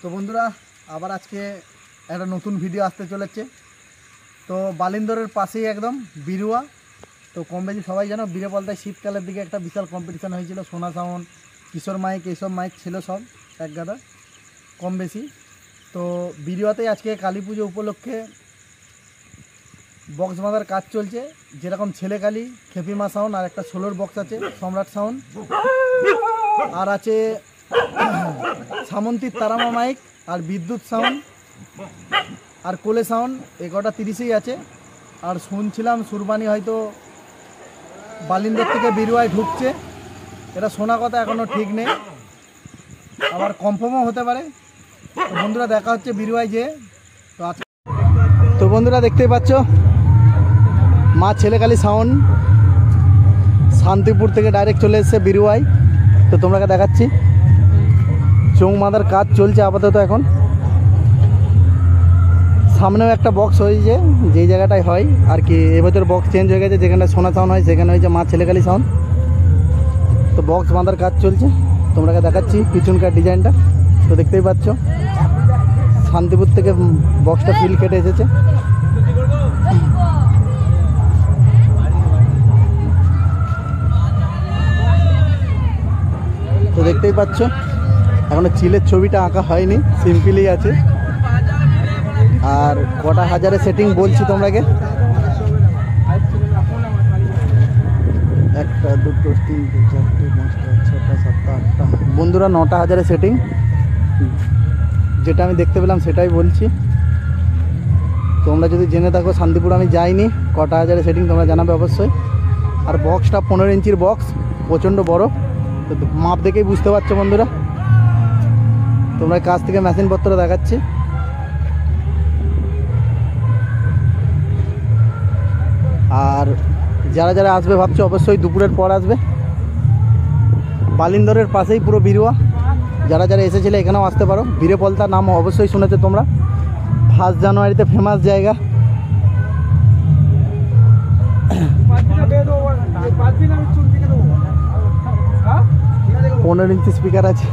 তো বন্ধুরা আবার আজকে একটা নতুন ভিডিও আসতে চলেছে। তো বালিন্দরের পাশেই একদম বিরুয়া। তো কম বেশি সবাই জানো বীরপলতায় শীতকালের দিকে একটা বিশাল কম্পিটিশান হয়েছিল। সোনা সাউন্ড, কিশোর মাইক, এইসব মাইক ছিল সব এক গাদা কম বেশি। তো বিরুয়াতেই আজকে কালী পুজো উপলক্ষে বক্স বাঁধার কাজ চলছে। যেরকম ছেলেকালী, খেপিমা সাউন্ড, আর একটা ষোলোর বক্স আছে সম্রাট সাউন্ড, আর আছে সামন্তীর তারামা মাইক, আর বিদ্যুৎ সাউন্ড, আর কোলে সাউন্ড। এই কটা 30ই আছে। আর শুনছিলাম সুরবানি হয়তো বালিন্দর থেকে বিরুয়ায় ঢুকছে। এটা শোনা কথা, এখনও ঠিক নেই, আবার কনফার্মও হতে পারে। তো বন্ধুরা দেখা হচ্ছে বিরুয়ায় যে। তো আজকে তো বন্ধুরা দেখতেই পাচ্ছ মা ছেলেকালী সাউন্ড শান্তিপুর থেকে ডাইরেক্ট চলে এসেছে বিরুয়ায়। তো তোমরাকে দেখাচ্ছি চোং মাদার কাজ চলছে আপাতত। এখন সামনেও একটা বক্স হয়েছে যেই জায়গাটায় হয় আর কি। এবছর বক্স চেঞ্জ হয়ে গেছে, যেখানে সোনা সাউন্ড হয় সেখানে হয়েছে মা ছেলেকালী সাউন্ড। তো বক্স বাঁধার কাজ চলছে, তোমরাকে দেখাচ্ছি পিছনকার ডিজাইনটা। তো দেখতেই পাচ্ছ শান্তিপুর থেকে বক্সটা ফিল কেটে এসেছে। তো দেখতেই পাচ্ছ এখনো চিলের ছবিটা আঁকা হয়নি, সিম্পলই আছে। আর কটা হাজারে সেটিং বলছি তোমরাকে, 1 2 3 4 5 6 7 8টা বন্ধুরা 9টা হাজারে সেটিং। যেটা আমি দেখতে পেলাম সেটাই বলছি। তোমরা যদি জেনে থাকো শান্তিপুর আমি যাইনি, কটা হাজারে সেটিং তোমরা জানাবে অবশ্যই। আর বক্সটা 15 ইঞ্চির বক্স, প্রচণ্ড বড়। তো মাপ দেখেই বুঝতে পারছো বন্ধুরা। তোমরা কাছ থেকে মেশিনপত্র দেখাচ্ছি। আর যারা যারা আসবে ভাবছো অবশ্যই দুপুরের পর আসবে। বালিন্দরের পাশেই পুরো বিরুয়া। যারা যারা এসেছিলে এখানেও আসতে পারো। বীরপলতার নাম অবশ্যই শুনেছো তোমরা, 1 জানুয়ারিতে ফেমাস জায়গা। 15 ইঞ্চি স্পিকার আছে।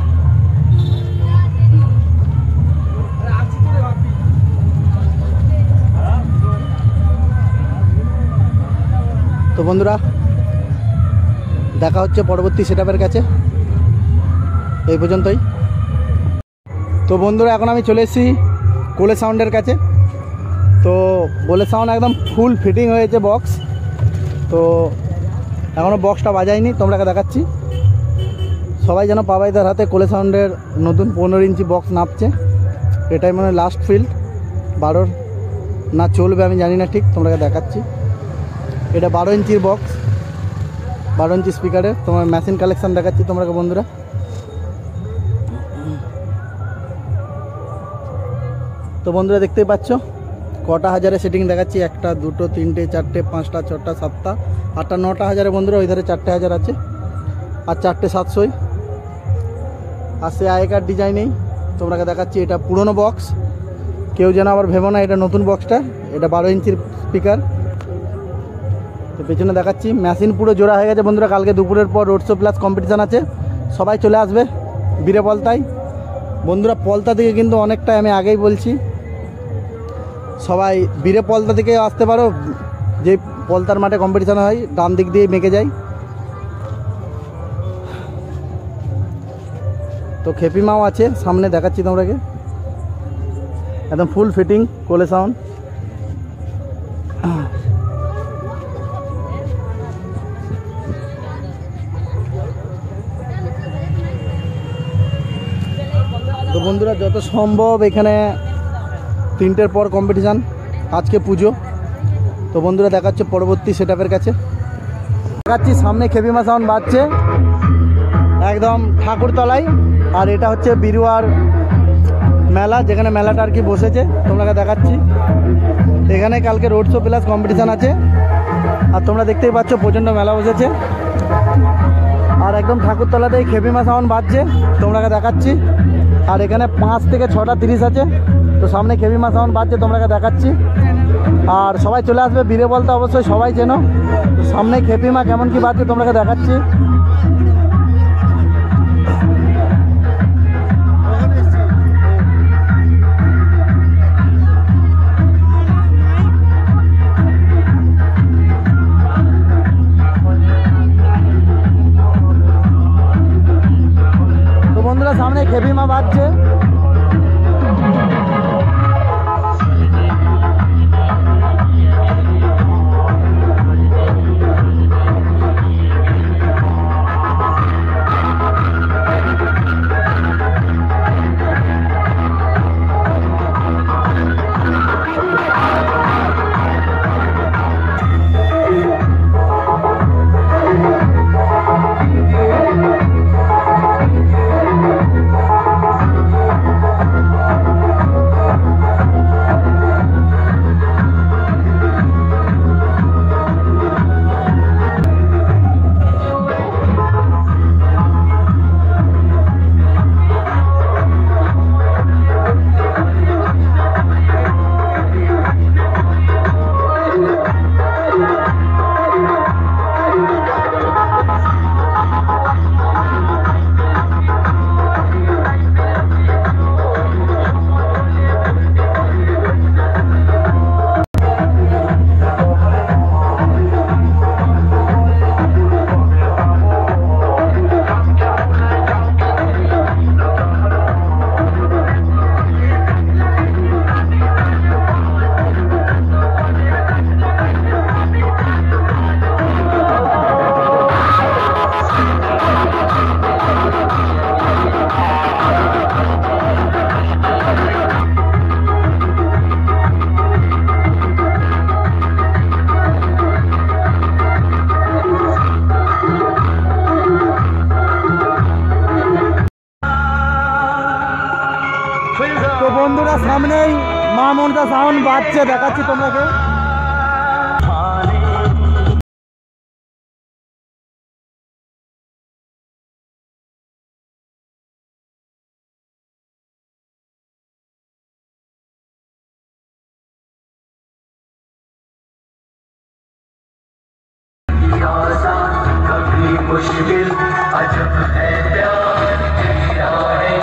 তো বন্ধুরা দেখা হচ্ছে পরবর্তী সেটআপের কাছে। এই পর্যন্তই। তো বন্ধুরা এখন আমি চলে এসেছি কোলে সাউন্ডের কাছে। তো কোলে সাউন্ড একদম ফুল ফিটিং হয়েছে বক্স। তো এখনও বক্সটা বাজাইনি, তোমরাকে দেখাচ্ছি। সবাই যেন পাবাইদার হাতে কোলে সাউন্ডের নতুন 15 ইঞ্চি বক্স নাপছে। এটাই মানে লাস্ট ফিল্ড, 12 না চলবে আমি জানি না ঠিক, তোমরাকে দেখাচ্ছি। এটা 12 ইঞ্চির বক্স, 12 ইঞ্চি স্পিকারের। তোমার মেশিন কালেকশান দেখাচ্ছি তোমরাকে বন্ধুরা। তো বন্ধুরা দেখতেই পাচ্ছ কটা হাজারে সেটিং দেখাচ্ছি। 1 2 3 4 5 6 7 8 9টা হাজারে বন্ধুরা। ওই ধারে 4টে হাজার আছে, আর 4টে 700। আর সে আগেকার ডিজাইনেই তোমরাকে দেখাচ্ছি। এটা পুরনো বক্স, কেউ যেন আবার ভেবো না এটা নতুন বক্সটা। এটা 12 ইঞ্চির স্পিকার। তো পেছনে দেখাচ্ছি মেশিন পুরো জোড়া হয়ে গেছে বন্ধুরা। কালকে দুপুরের পর রোড শো প্লাস কম্পিটিশান আছে, সবাই চলে আসবে বীরপলতায় বন্ধুরা। পলতা থেকে কিন্তু অনেকটাই আমি আগেই বলছি, সবাই বীরপলতা থেকে আসতে পারো। যে পলতার মাঠে কম্পিটিশান হয় ডান দিক দিয়ে মেকে যায়। তো খেপিমাও আছে সামনে, দেখাচ্ছি তোমরাকে। একদম ফুল ফিটিং কোলে সাউন্ড। তো বন্ধুরা যত সম্ভব এখানে 3টের পর কম্পিটিশান, আজকে পুজো। তো বন্ধুরা দেখাচ্ছে পরবর্তী সেটআপের কাছে। দেখাচ্ছি সামনে খেপিমা সাউন্ড বাজছে একদম ঠাকুরতলায়। আর এটা হচ্ছে বিরুয়ার মেলা, যেখানে মেলাটা আর কি বসেছে, তোমরা দেখাচ্ছি। এখানে কালকে রোড শো প্লাস কম্পিটিশান আছে। আর তোমরা দেখতেই পাচ্ছ প্রচণ্ড মেলা বসেছে। আর একদম ঠাকুরতলাতেই খেপিমা সাউন্ড বাজছে, তোমরা দেখাচ্ছি। আর এখানে 5 থেকে 6টা 30 আছে। তো সামনে খেপিমা সাউন্ড বাজছে, তোমরা দেখাচ্ছি। আর সবাই চলে আসবে বীরপলতা, অবশ্যই সবাই চেনো। সামনে খেপিমা কেমন কি বাজছে তোমরা দেখাচ্ছি। খেপিমা বাজছে। তো বন্ধুরা সামনেই মা মনসা সাউন্ড বাজছে, দেখাচ্ছি তোমাকে। मुश्किल अजब है प्यार तेरा है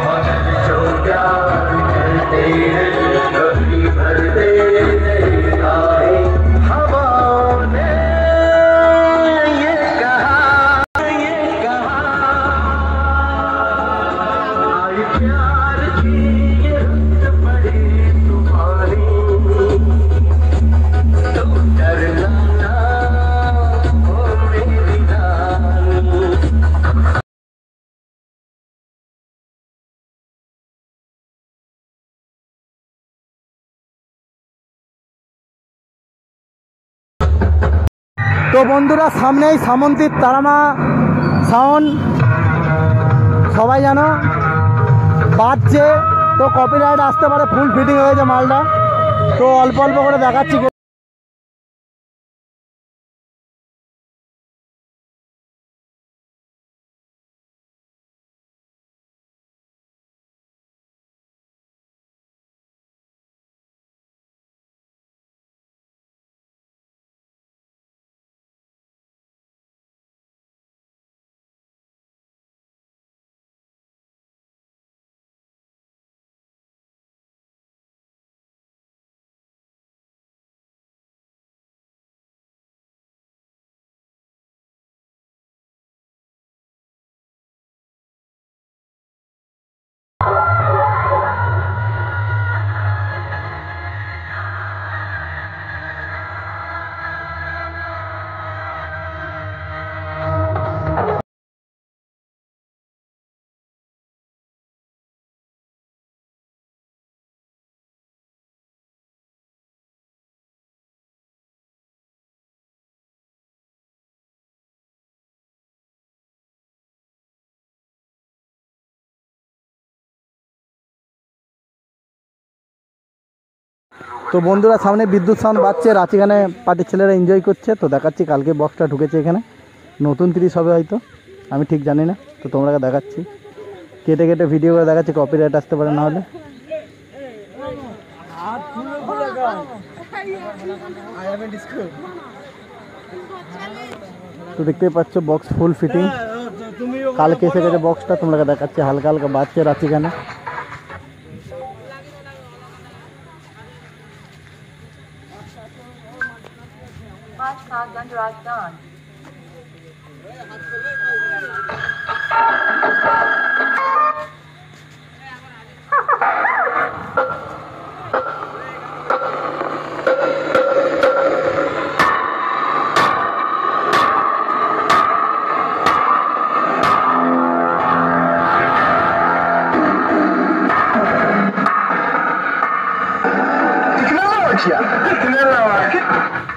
मगर जो प्यार करते हैं कभी भरते नहीं आए हवाओं ने ये कहा आई प्यार की ये रंग पड़ी तुम्हारी तुम डरना ना ओ मेरी रानी। তো বন্ধুরা সামনেই সামন্তীর তারামা সাউন্ড সবাই জানো বাজছে, তো কপিরাইট আসতে পারে, ফুল ফিটিং হয়েছে মালটা, তো অল্প অল্প করে দেখাচ্ছি। তো বন্ধুরা সামনে বিদ্যুৎ সাউন্ড বাজছে, রাঁচিখানে পার্টির ছেলেরা এনজয় করছে, তো দেখাচ্ছি। কালকে বক্সটা ঢুকেছে এখানে, নতুন 30 হবে হয়তো, আমি ঠিক জানি না, তো তোমরা দেখাচ্ছি। কেটে কেটে ভিডিও করে দেখাচ্ছি, কপিরাইট আসতে পারে না হলে। তো দেখতেই পাচ্ছ বক্স ফুল ফিটিং, কালকে এসে গেছে বক্সটা, তোমরা দেখাচ্ছি। হালকা হালকা বাজছে রাঁচিখানে। Gracias.